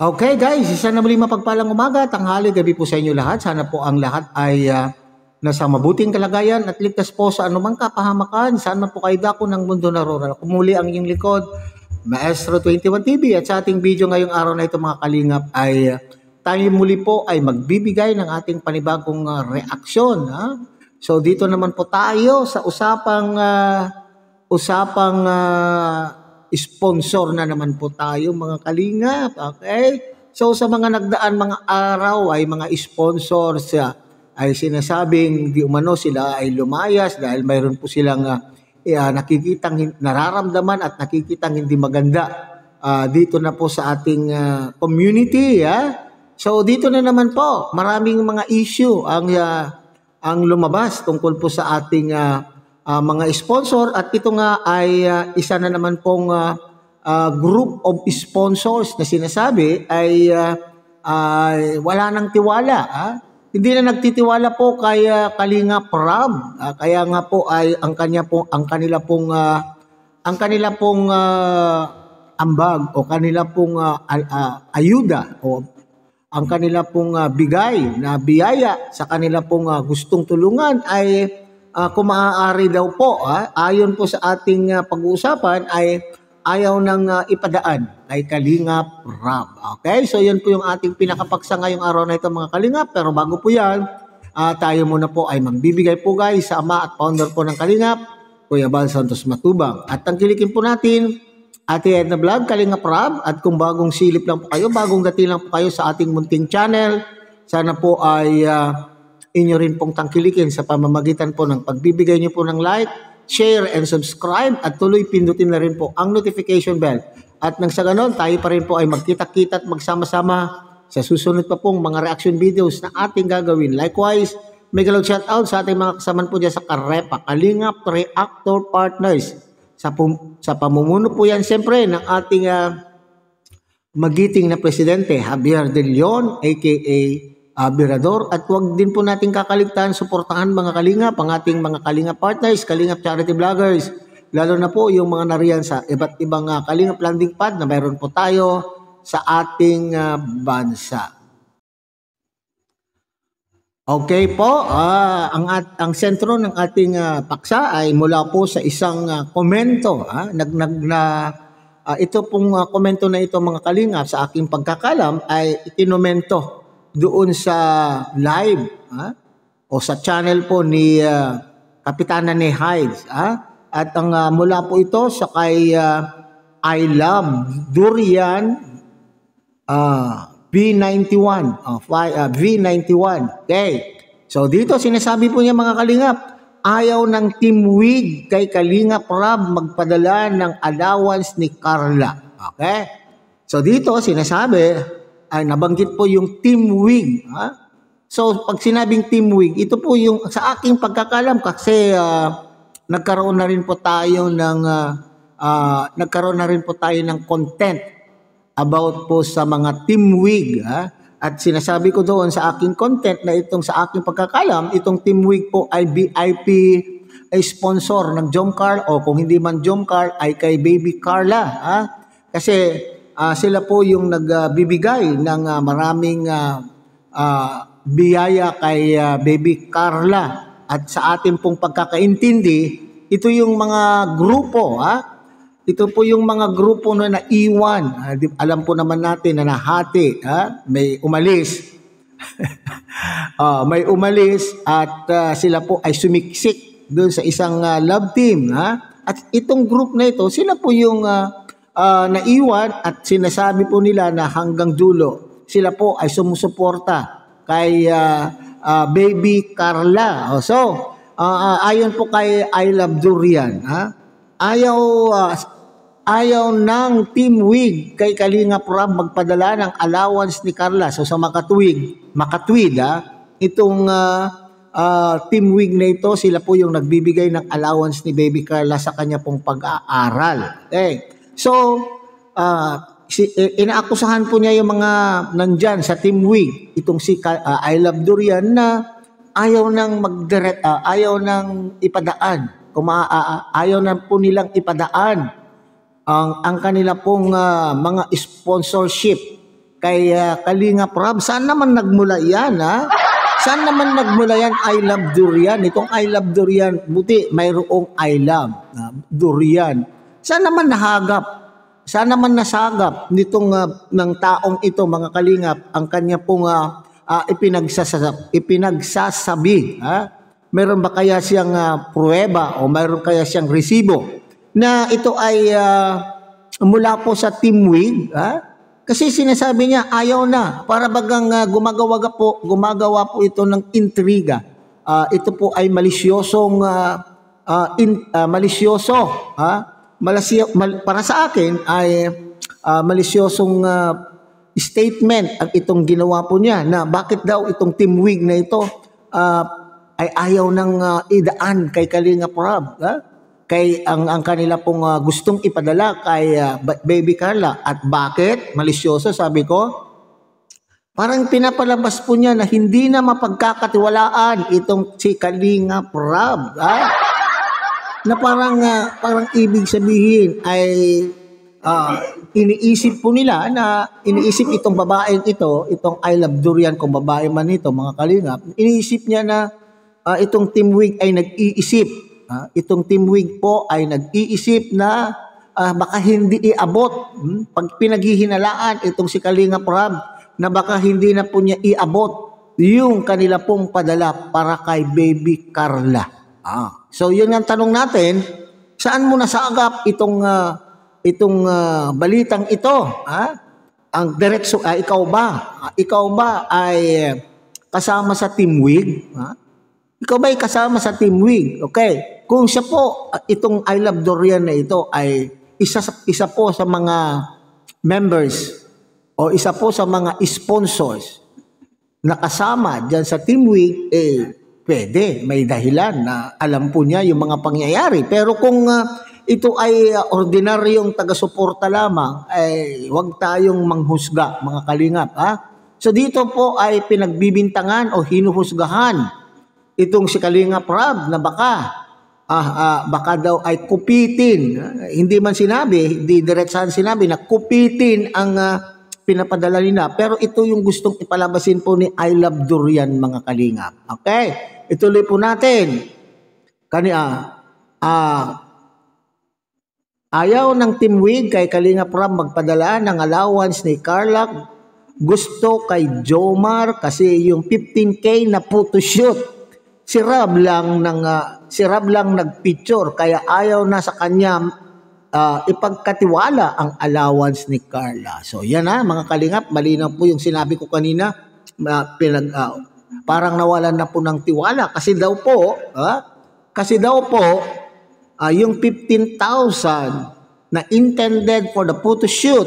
Okay guys, isa na muli mapagpalang umaga, tanghali, gabi po sa inyo lahat. Sana po ang lahat ay nasa mabuting kalagayan at ligtas po sa anumang kapahamakan. Sana po kayo dako ng mundo naroon. Kumuli ang inyong likod, Maestro 21 TV, at sa ating video ngayong araw na ito mga kalingap ay tayo muli po ay magbibigay ng ating panibagong reaksyon. So dito naman po tayo sa usapang sponsor na naman po tayo mga kalingap. Okay? So sa mga nagdaan mga araw ay mga sponsors ay sinasabing di umano sila ay lumayas dahil mayroon po silang nakikitang nararamdaman at nakikitang hindi maganda dito na po sa ating community. So dito na naman po maraming mga issue ang lumabas tungkol po sa ating mga sponsor, at ito nga ay isa na naman pong group of sponsors na sinasabi ay wala nang tiwala. Hindi na nagtitiwala po kay Kalinga Prab. Kaya nga po ay ang kanila pong ambag o kanila pong ayuda o ang kanila pong bigay na biyaya sa kanila pong gustong tulungan ay kung maaari daw po, ayon po sa ating pag-uusapan ay ayaw nang ipadaan kay Kalinga Prab. Okay, so yan po yung ating pinakapaksa ngayong araw na ito mga Kalingap. Pero bago po yan, tayo muna po ay magbibigay po guys sa ama at founder po ng Kalingap, Kuya Bal Santos Matubang. At tangkilikin po natin Ate Edna Vlog, Kalinga Prab. At kung bagong silip lang po kayo, bagong dating lang po kayo sa ating munting channel, sana po ay inyo rin pong tangkilikin sa pamamagitan po ng pagbibigay nyo po ng like, share, and subscribe, at tuloy pindutin na rin po ang notification bell. At nang sa ganon, tayo pa rin po ay magkita-kita at magsama-sama sa susunod pa pong mga reaction videos na ating gagawin. Likewise, may galog shoutout sa ating mga kasaman po dyan sa Karepa, Kalingap Reactor Partners. Sa pamumuno po yan siyempre ng ating magiting na presidente, Javier De Leon, aka Birador. At huwag din po natin kakaligtaan, suportahan mga Kalingap, ang ating mga Kalingap partners, Kalingap charity vloggers, lalo na po yung mga nariyan sa iba't ibang Kalingap landing pad na mayroon po tayo sa ating bansa. Okay po, ang sentro ng ating paksa ay mula po sa isang komento. Ito pong komento na ito mga Kalingap sa aking pagkakalam ay ikinomento doon sa live o sa channel po ni Kapitana ni Hides. At ang mula po ito sa kay I Love Durian V91. V91. Okay. So dito sinasabi po niya mga Kalingap, ayaw ng Team Wig kay Kalinga Prab magpadala ng allowance ni Carla. Okay. So dito sinasabi ay nabanggit po yung Team Wig. So pag sinabing Team Wig, ito po yung sa aking pagkakalam kasi nagkaroon na rin po tayo ng content about po sa mga Team Wig. At sinasabi ko doon sa aking content na itong sa aking pagkakalam, itong Team Wig po ay VIP ay sponsor ng Jomcar, o kung hindi man Jomcar ay kay Baby Carla. Kasi sila po yung nagbibigay ng maraming biyaya kay Baby Carla. At sa ating pong pagkakaintindi, ito yung mga grupo. Ito po yung mga grupo na naiwan. Alam po naman natin na nahati. May umalis. May umalis at sila po ay sumiksik doon sa isang love team. At itong group na ito, sila po yung naiwan, at sinasabi po nila na hanggang dulo sila po ay sumusuporta kay Baby Carla. So ayon po kay I Love Durian, ayaw ng Team Wig kay Kalinga Prab magpadala ng allowance ni Carla. So sa makatwid itong Team Wig na ito, sila po yung nagbibigay ng allowance ni Baby Carla sa kanya pong pag-aaral. Okay. So, inaakusahan po niya yung mga nandyan sa Team Wig, itong si I Love Durian, na ayaw nang ayaw nang ipadaan, ayaw na po nilang ipadaan ang kanila pong mga sponsorship kay Kalinga Prab. Saan naman nagmula yan, ha? Saan naman nagmula yan? I love durian. Itong I love durian, buti mayroong I love durian. Saan naman nahagap? Saan naman nasagap nitong ng taong ito, mga kalingap, ang kanya pong ipinagsasabi, ha? Meron ba kaya siyang pruweba o meron kaya siyang resibo na ito ay mula po sa Team Wig, ha? Kasi sinasabi niya ayaw na, para bagang gumagawa po ito ng intriga. Ito po ay malisyosong malisyoso, ha? Para sa akin ay malisyosong statement ang itong ginawa po niya, na bakit daw itong Team Wig na ito ay ayaw nang idaan kay Kalinga Prab, ha? Kay ang kanila pong gustong ipadala kay Baby Carla. At bakit? Malisyoso, sabi ko. Parang pinapalabas po niya na hindi na mapagkakatiwalaan itong si Kalinga Prab, ha? Na parang ibig sabihin ay iniisip po nila na iniisip itong babaeng ito, itong I love durian, kung babae man ito, mga kalingap, iniisip niya na itong Team Wig ay nag-iisip. Itong Team Wig po ay nag-iisip na baka hindi iabot. Pag pinaghihinalaan itong si Kalinga Prab, na baka hindi na po niya iabot yung kanila pong padala para kay Baby Carla. So yun ang tanong natin, saan mo nasagap itong balitang ito? Ang direksyon, ikaw ba ay kasama sa Team Wig? Ikaw ba ay kasama sa Team Wig? Okay. Kung siya po, itong I love durian na ito ay isa po sa mga members o isa po sa mga sponsors na kasama dyan sa Team Wig, pwede, may dahilan na alam po niya yung mga pangyayari. Pero kung ito ay ordinaryong taga-suporta lamang, ay huwag tayong manghusga, mga kalingap. So dito po ay pinagbibintangan o hinuhusgahan itong si Kalinga Prab na baka daw ay kupitin. Hindi man sinabi, hindi diretsahan sinabi na kupitin ang pinapadala nila. Pero ito yung gustong ipalabasin po ni I love durian, mga kalingap. Okay? Ituloy po natin. Ayaw ng Team Wig kay Kalinga Prab magpadala ng allowance ni Carla. Gusto kay Jomar kasi yung 15K na photoshoot. Si Rab lang nagpicture, kaya ayaw na sa kanya ipagkatiwala ang allowance ni Carla. So yan mga kalingap, malinaw po yung sinabi ko kanina, parang nawalan na po ng tiwala kasi daw po yung 15,000 na intended for the photo shoot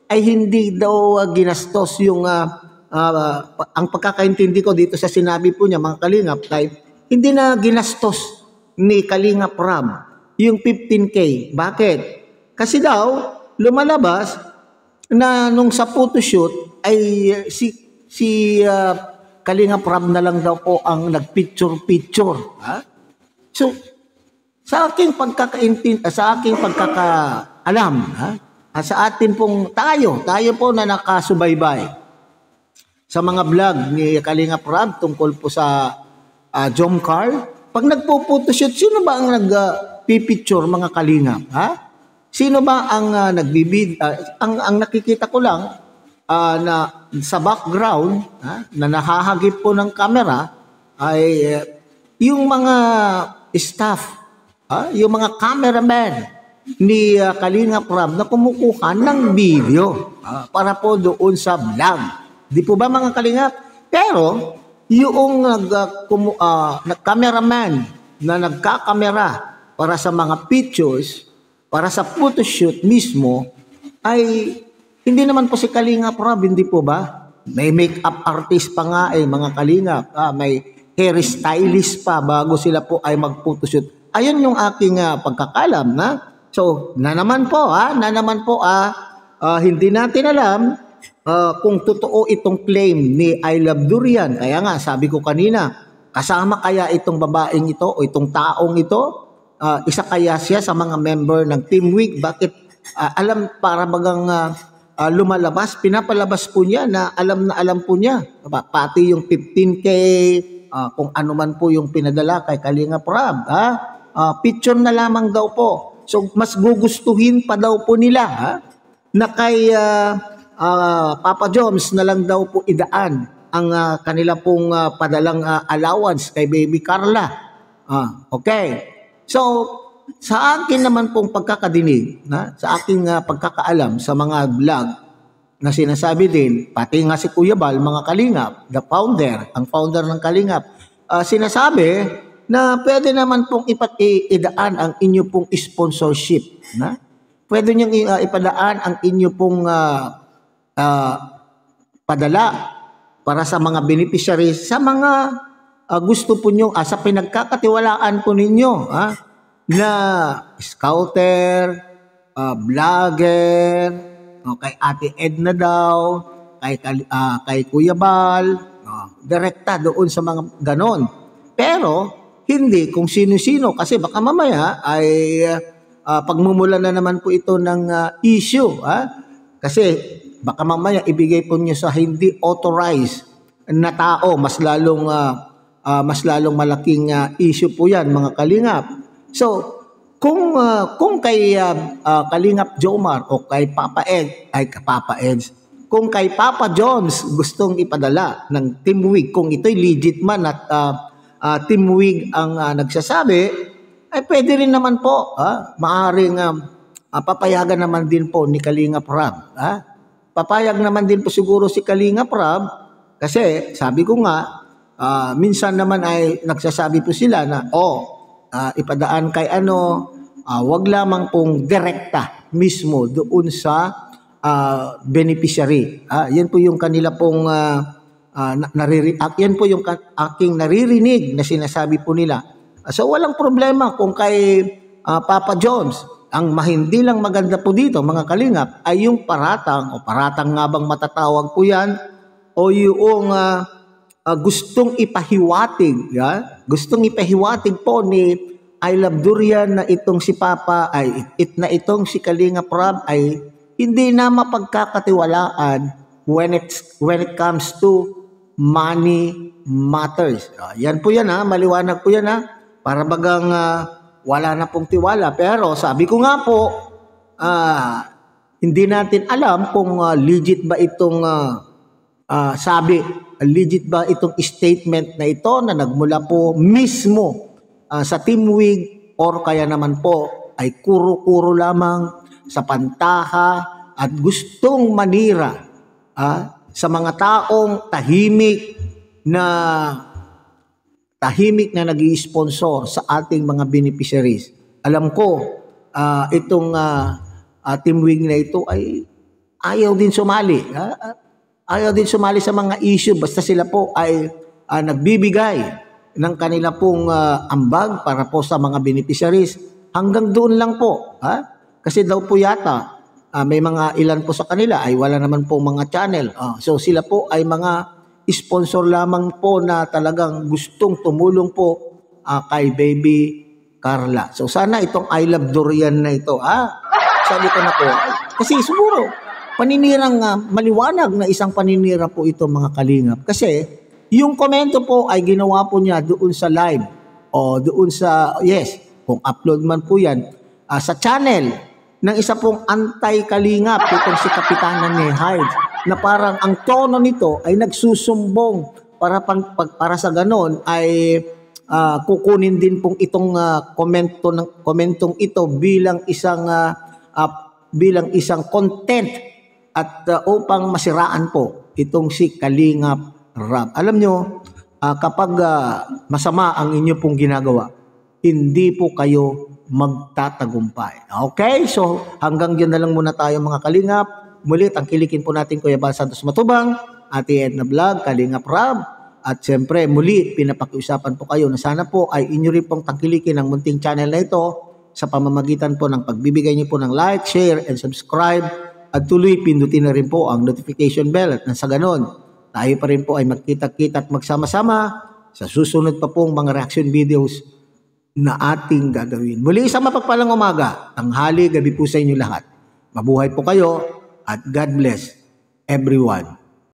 ay hindi daw ginastos yung ang pagkakaintindi ko dito sa sinabi po niya, mga kalingap, hindi na ginastos ni Kalinga Prab yung 15K. Bakit? Kasi daw lumalabas na nung sa photoshoot ay si Kalinga Prab na lang daw po ang nagpicture-picture. So sa aking pagkakaalam, sa atin pong tayo po na nakasubaybay sa mga vlog ni Kalinga Prab tungkol po sa Jomcar, pag nagpo-photoshoot, sino ba ang nagpipicture, mga kalingap? Sino ba ang ang nakikita ko lang na sa background na nahahagip po ng camera ay yung mga staff, yung mga cameraman ni Kalinga Prab na kumukuha ng video para po doon sa vlog. Di po ba, mga kalingap? Pero yung cameraman na nagkakamera para sa mga pictures, para sa photoshoot mismo, ay hindi naman po si Kalinga Prab, hindi po ba? May makeup artist pa nga mga kalingap. May hairstylist pa bago sila po ay mag-photoshoot. Ayun yung aking pagkakalam na. So, na naman po, hindi natin alam kung totoo itong claim ni I love durian. Kaya nga, sabi ko kanina, kasama kaya itong babaeng ito o itong taong ito? Isa kaya siya sa mga member ng Team Wig? Bakit para bagang lumalabas, pinapalabas po niya na alam po niya. Pati yung 15K, kung ano man po yung pinadala kay Kalinga Prab. Picture na lamang daw po. So mas gugustuhin pa daw po nila na kay Papa Joms na lang daw po idaan ang kanila pong padalang allowance kay Baby Carla. Okay. So, sa akin naman pong pagkakadinig, sa aking pagkakaalam sa mga vlog na sinasabi din, pati nga si Kuya Bal, mga Kalingap, ang founder ng Kalingap, sinasabi na pwede naman pong idaan ang inyo pong sponsorship. Pwede niyong ipadaan ang inyo pong padala para sa mga beneficiaries, sa mga gusto po nyo, sa pinagkakatiwalaan po ninyo, na scouter, vlogger, kay Ate Edna daw, kay Kuya Bal, direkta doon sa mga ganon. Pero, hindi kung sino-sino, kasi baka mamaya ay pagmumula na naman po ito ng issue. Kasi baka mamaya ibigay po niyo sa hindi authorized na tao, mas lalong malaking issue po yan, mga Kalingap. So, kung kay Kalingap Jomar o kay kung kay Papa Jones gustong ipadala ng Team Wig, kung ito'y legit man at Team Wig ang nagsasabi, ay pwede rin naman po, maaring papayagan naman din po ni Kalingap Rab. Papayag naman din po siguro si Kalingap Rab kasi sabi ko nga, minsan naman ay nagsasabi po sila na, ipadaan kay wag lamang pong direkta mismo doon sa beneficiary. Yan po yung kanila pong yan po yung aking naririnig na sinasabi po nila. So walang problema kung kay Papa Jones. Ang hindi lang maganda po dito, mga Kalingap, ay yung paratang nga bang matatawag po yan, o yung gustong ipahiwatig, gustong ipahiwatig po ni I Love Durian na itong si Papa, na itong si Kalinga Prab ay hindi na mapagkakatiwalaan when it comes to money matters. Yan po yan, maliwanag po yan, para bagang wala na pong tiwala. Pero sabi ko nga po, hindi natin alam kung legit ba itong legit ba itong statement na ito na nagmula po mismo sa Team Wig, or kaya naman po ay kuro-kuro lamang sa pantaha at gustong manira sa mga taong tahimik na nag-i-sponsor sa ating mga beneficiaries. Alam ko, itong Team Wig na ito ay ayaw din sumali. Ayaw din sumali sa mga issue basta sila po ay nagbibigay ng kanila pong ambag para po sa mga beneficiaries. Hanggang doon lang po. Kasi daw po yata, may mga ilan po sa kanila ay wala naman po mga channel. So sila po ay mga sponsor lamang po na talagang gustong tumulong po kay Baby Carla. So sana itong I Love Durian na ito, sabi ko na po, kasi siguro paninirang maliwanag na isang paninira po ito, mga Kalingap. Kasi yung komento po ay ginawa po niya doon sa live o doon sa, kung upload man po yan, sa channel ng isa pong anti-Kalingap, itong si Kapitanan ni Hyde, na parang ang tono nito ay nagsusumbong para sa ganon ay kukunin din pong itong komentong ito bilang isang content at upang masiraan po itong si Kalingap Rab. Alam nyo, kapag masama ang inyo pong ginagawa, hindi po kayo magtatagumpay. Okay? So, hanggang dyan na lang muna tayo, mga Kalingap. Muli, tangkilikin po natin Kuya Bal Santos Matubang, Ate Edna Vlog, Kalingap Rab, at siyempre muli, pinapakiusapan po kayo na sana po ay inyo rin pong tangkilikin ang munting channel na ito sa pamamagitan po ng pagbibigay niyo po ng like, share, and subscribe, at tuloy pindutin na rin po ang notification bell at nasa ganon, tayo pa rin po ay magkita-kita at magsama-sama sa susunod pa pong mga reaction videos na ating gagawin. Muli, isang mapagpalang umaga, tanghali, gabi po sa inyo lahat. Mabuhay po kayo at God bless everyone.